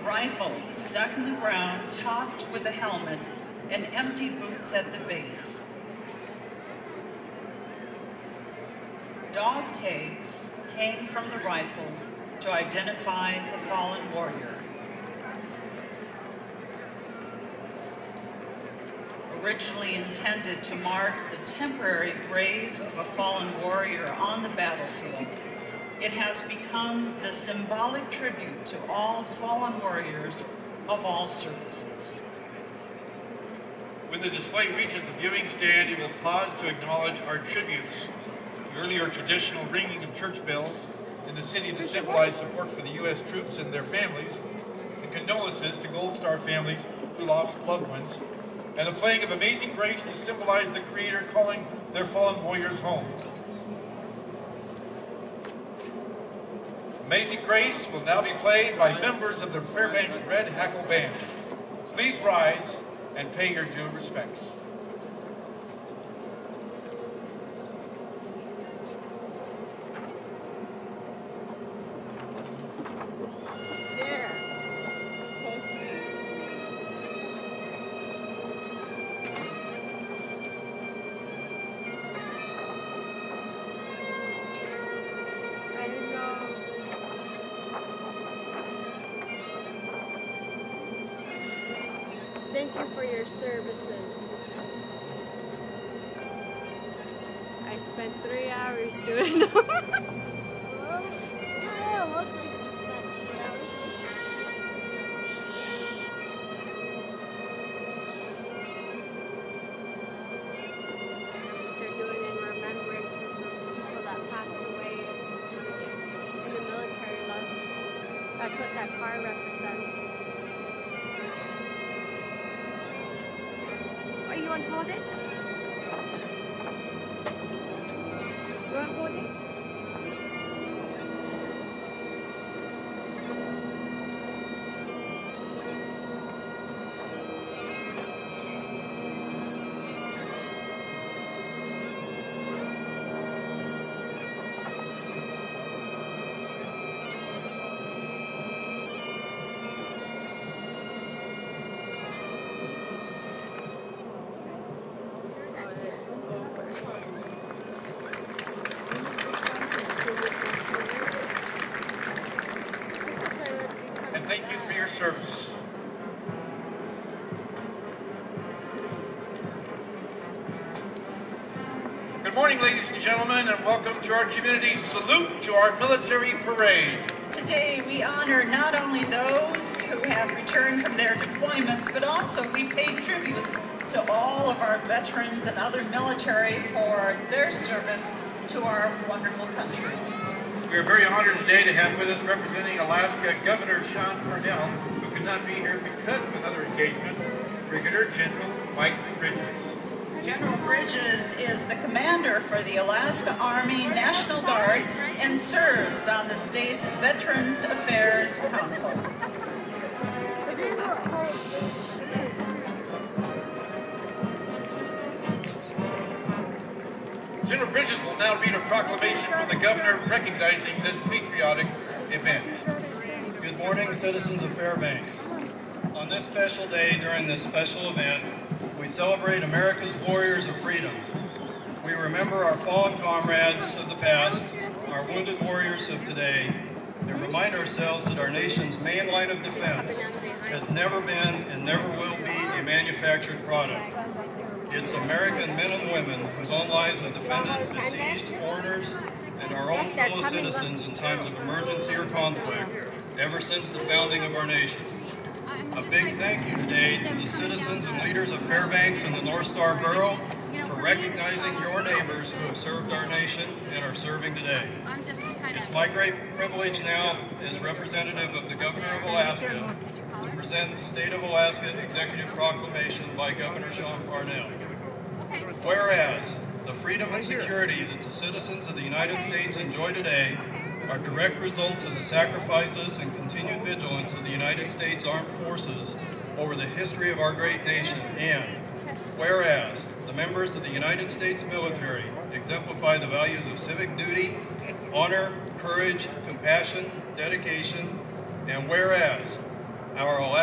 rifle stuck in the ground, topped with a helmet, and empty boots at the base. Dog tags hang from the rifle to identify the fallen warrior. Originally intended to mark the temporary grave of a fallen warrior on the battlefield, it has become the symbolic tribute to all fallen warriors of all services. When the display reaches the viewing stand, it will pause to acknowledge our tributes. The earlier traditional ringing of church bells in the city to symbolize support for the U.S. troops and their families, and condolences to Gold Star families who lost loved ones, and the playing of Amazing Grace to symbolize the Creator calling their fallen warriors home. Amazing Grace will now be played by members of the Fairbanks Red Hackle Band. Please rise and pay your due respects. Thank you for your services. I spent 3 hours doing them. Well, it looked like you spent 3 hours. They're doing in remembrance of the people that passed away in the military love. That's what that car represents. You want to hold it? You want to hold it? And thank you for your service. Good morning, ladies and gentlemen, and welcome to our community salute to our military parade. Today we honor not only those who have returned from their deployments, but also we pay tribute to all of our veterans and other military for their service to our wonderful country. We are very honored today to have with us, representing Alaska, Governor Sean Parnell, who could not be here because of another engagement, Brigadier General Mike Bridges. General Bridges is the commander for the Alaska Army National Guard and serves on the state's Veterans Affairs Council. General Bridges will now read a proclamation from the governor recognizing this patriotic event. Good morning, citizens of Fairbanks. On this special day during this special event, we celebrate America's warriors of freedom. We remember our fallen comrades of the past, our wounded warriors of today, and remind ourselves that our nation's main line of defense has never been and never will be a manufactured product. It's American men and women whose own lives have defended besieged foreigners and our own fellow citizens in times of emergency or conflict ever since the founding of our nation. A big thank you today to the citizens and leaders of Fairbanks and the North Star Borough for recognizing your neighbors who have served our nation and are serving today. It's my great privilege now, as representative of the Governor of Alaska, to present the State of Alaska Executive Proclamation by Governor Sean Parnell. Whereas, the freedom and security that the citizens of the United States enjoy today are direct results of the sacrifices and continued vigilance of the United States Armed Forces over the history of our great nation, and whereas, the members of the United States military exemplify the values of civic duty, honor, courage, compassion, dedication, and whereas,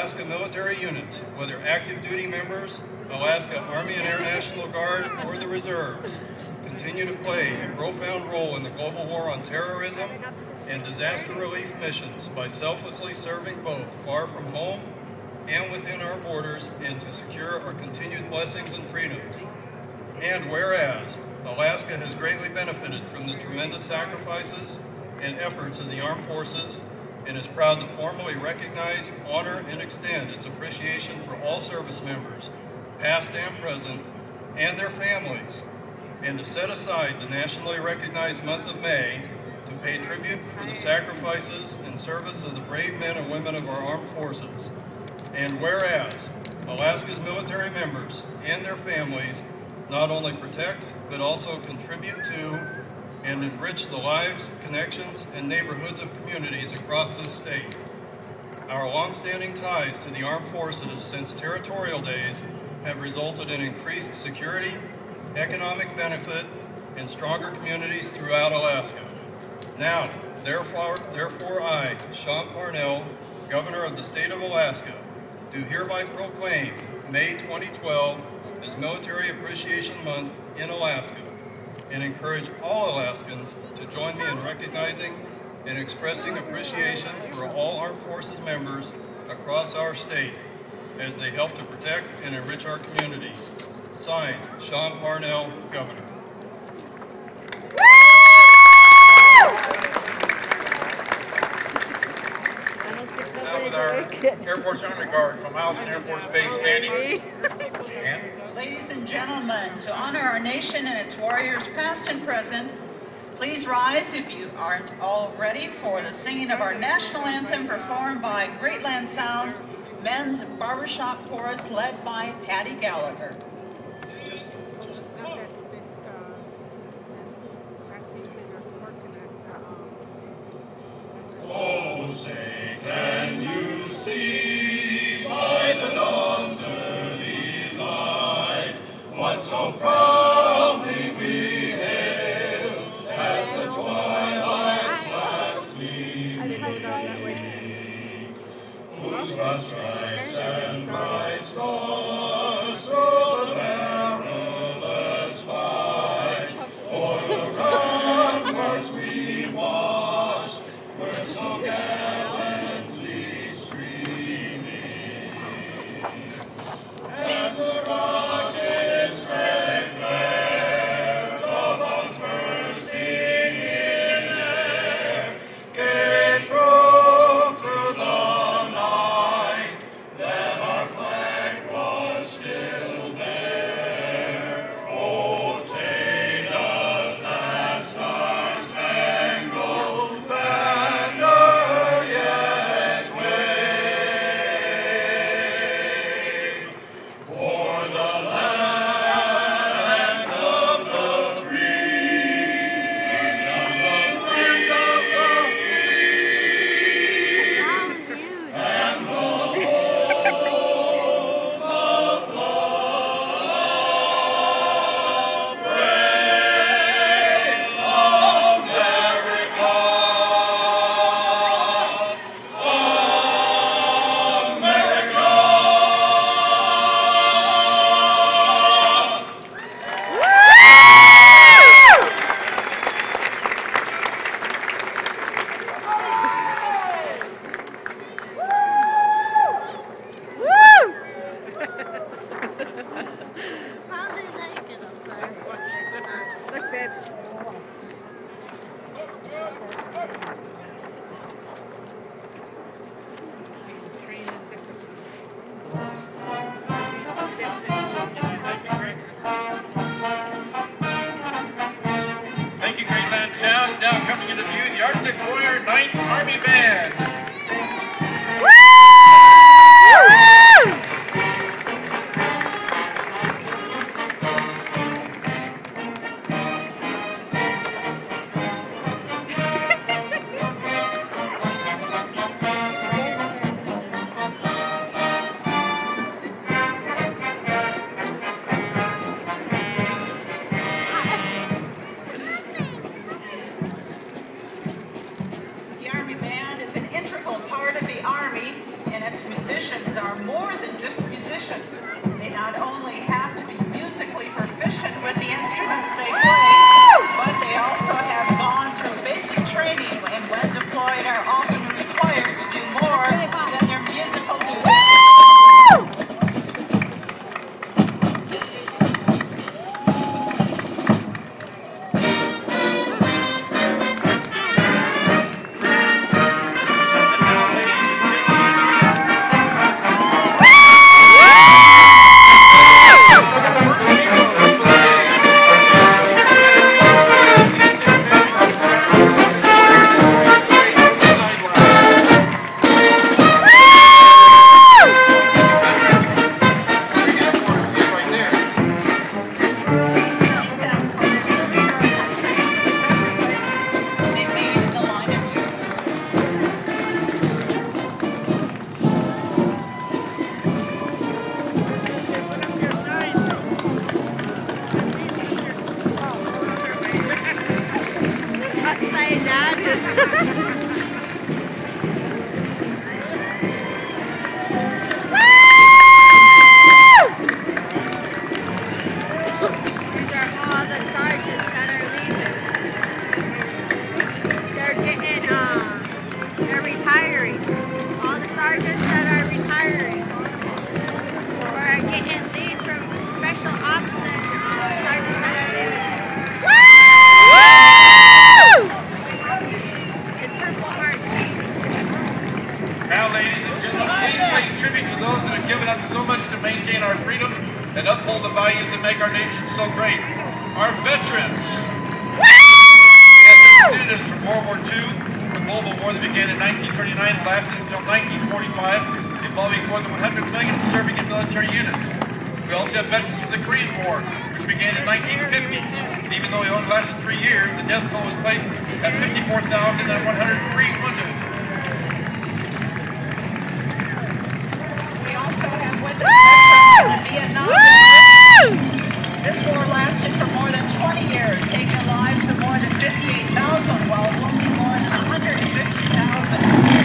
Alaska military units, whether active duty members, Alaska Army and Air National Guard, or the reserves, continue to play a profound role in the global war on terrorism and disaster relief missions by selflessly serving both far from home and within our borders, and to secure our continued blessings and freedoms. And whereas Alaska has greatly benefited from the tremendous sacrifices and efforts of the armed forces, and is proud to formally recognize, honor, and extend its appreciation for all service members, past and present, and their families, and to set aside the nationally recognized month of May to pay tribute for the sacrifices and service of the brave men and women of our armed forces. And whereas Alaska's military members and their families not only protect, but also contribute to and enrich the lives, connections, and neighborhoods of communities across this state. Our longstanding ties to the armed forces since territorial days have resulted in increased security, economic benefit, and stronger communities throughout Alaska. Now, therefore I, Sean Parnell, Governor of the State of Alaska, do hereby proclaim May 2012 as Military Appreciation Month in Alaska, and encourage all Alaskans to join me in recognizing and expressing appreciation for all Armed Forces members across our state as they help to protect and enrich our communities. Signed, Sean Parnell, Governor. Now with our Air Force Army Guard from Allison Air Force Base standing. And Ladies and gentlemen, to honor our nation and its warriors past and present, please rise if you aren't all ready for the singing of our national anthem performed by Greatland Sounds Men's Barbershop Chorus led by Patty Gallagher. Oh, say, can you see by the dawn's early light what so proudly we hailed at the twilight's last gleaming, whose broad stripes and bright stars through the perilous fight o'er the ramparts we watched were so gallantly streaming, and the rocket's red glare, the bombs bursting in air, gave proof through the night that our flag was still qualifications. They not only have to be musically proficient with the instruments they play, but they also have gone through basic training and when deployed are often required to do more than their musical duties. Now, ladies and gentlemen, please pay tribute to those that have given up so much to maintain our freedom and uphold the values that make our nation so great. Our veterans. We have representatives from World War II, the global war that began in 1939 and lasted until 1945, involving more than 100 million serving in military units. We also have veterans from the Korean War, which began in 1950. Even though it only lasted 3 years, the death toll was placed at 54,103 wounded. Also have with us veterans from the Vietnam War. This war lasted for more than 20 years, taking the lives of more than 58,000 while wounding more than 150,000.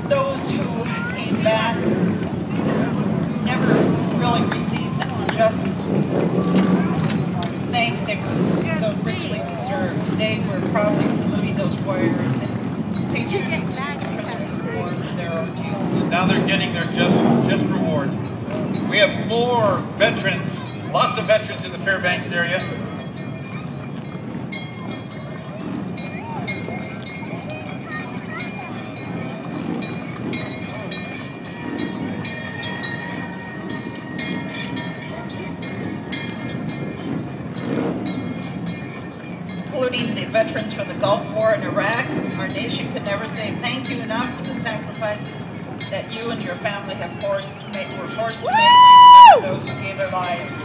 Those who came back never really received just thanks they were so richly deserved. Today we're proudly saluting those warriors and patrioting the prisoners of war for their ordeals. Now they're getting their just reward. We have more veterans, lots of veterans in the Fairbanks area. Including the veterans from the Gulf War and Iraq, our nation can never say thank you enough for the sacrifices that you and your family have were forced to make. We remember those who gave their lives,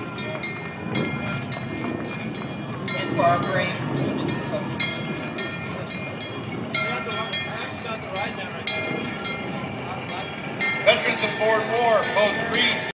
and for our brave wounded soldiers. Veterans of foreign war, post-Greece.